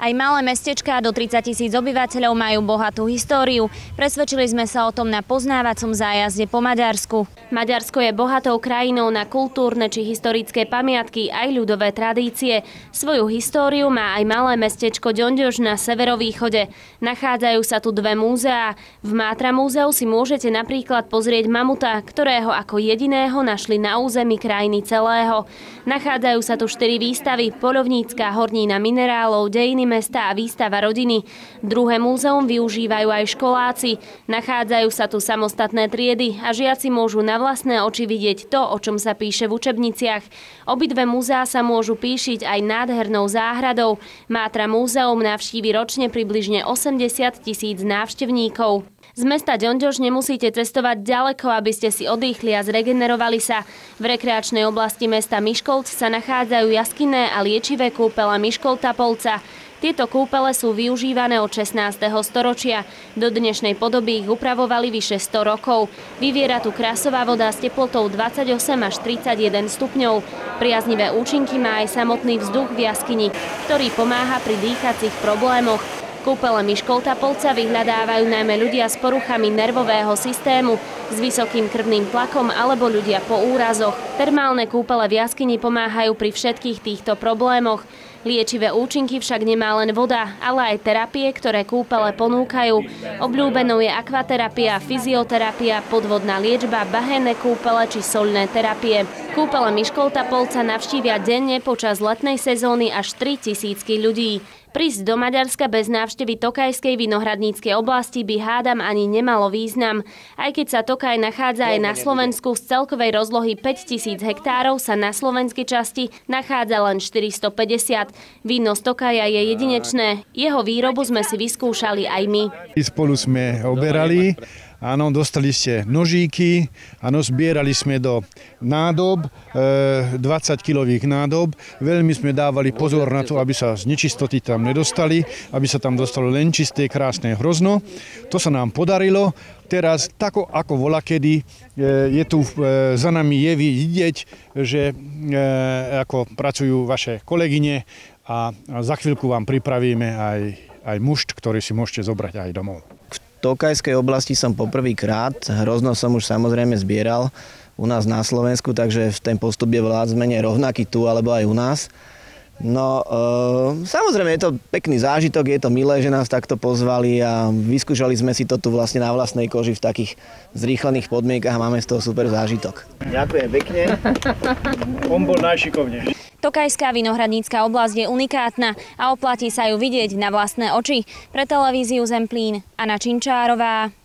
Aj malé mestečká do 30 000 obyvateľov majú bohatú históriu. Presvedčili sme sa o tom na poznávacom zájazde po Maďarsku. Maďarsko je bohatou krajinou na kultúrne či historické pamiatky aj ľudové tradície. Svoju históriu má aj malé mestečko Ďonďoš na severovýchode. Nachádzajú sa tu dve múzeá. V Mátra múzeu si môžete napríklad pozrieť mamuta, ktorého ako jediného našli na území krajiny celého. Nachádzajú sa tu 4 výstavy: poľovnícka, hornina minerálov, dejiny mesta a výstava rodiny. Druhé múzeum využívajú aj školáci. Nachádzajú sa tu samostatné triedy a žiaci môžu na vlastné oči vidieť to, o čom sa píše v učebniciach. Obidve múzeá sa môžu píšiť aj nádhernou záhradou. Mátra múzeum navštívi ročne približne 80 000 návštevníkov. Z mesta Ďonďoš nemusíte cestovať ďaleko, aby ste si odýchli a zregenerovali sa. V rekreačnej oblasti mesta Miškolc sa nachádzajú jaskinné a liečivé kúpele Miškolta-Polca. Tieto kúpele sú využívané od 16. storočia. Do dnešnej podoby ich upravovali vyše 100 rokov. Vyviera tu krasová voda s teplotou 28 až 31 stupňov. Priaznivé účinky má aj samotný vzduch v jaskyni, ktorý pomáha pri dýchacích problémoch. Kúpele Miškolta-Polca vyhľadávajú najmä ľudia s poruchami nervového systému, s vysokým krvným tlakom alebo ľudia po úrazoch. Termálne kúpele v jaskyni pomáhajú pri všetkých týchto problémoch. Liečivé účinky však nemá len voda, ale aj terapie, ktoré kúpele ponúkajú. Obľúbenou je akvaterapia, fyzioterapia, podvodná liečba, bahénne kúpele či soľné terapie. Kúpele Miškolta-Polca navštívia denne počas letnej sezóny až 3 000 ľudí. Prísť do Maďarska bez návštevy Tokajskej vinohradníckej oblasti by hádam ani nemalo význam. Aj keď sa Tokaj nachádza aj na Slovensku, z celkovej rozlohy 5 000 hektárov sa na slovenskej časti nachádza len 450. Víno z Tokaja je jedinečné. Jeho výrobu sme si vyskúšali aj my. Spolu sme oberali. Áno, dostali ste nožíky, áno, zbierali sme do nádob, 20-kilových nádob. Veľmi sme dávali pozor na to, aby sa z nečistoty tam nedostali, aby sa tam dostalo len čisté, krásne hrozno. To sa nám podarilo. Teraz, tako ako volakedy, je tu za nami je vidieť, že ako pracujú vaše kolegyne a za chvíľku vám pripravíme aj mušt, ktorý si môžete zobrať aj domov. V Tokajskej oblasti som poprvýkrát, hrozno som už samozrejme zbieral u nás na Slovensku, takže ten postup je viac menej rovnaký tu alebo aj u nás. No, samozrejme je to pekný zážitok, je to milé, že nás takto pozvali a vyskúšali sme si to tu vlastne na vlastnej koži v takých zrýchlených podmienkach a máme z toho super zážitok. Ďakujem pekne. On bol najšikovnejší. Tokajská vinohradnícka oblasť je unikátna a oplatí sa ju vidieť na vlastné oči. Pre televíziu Zemplín Anna Činčárová.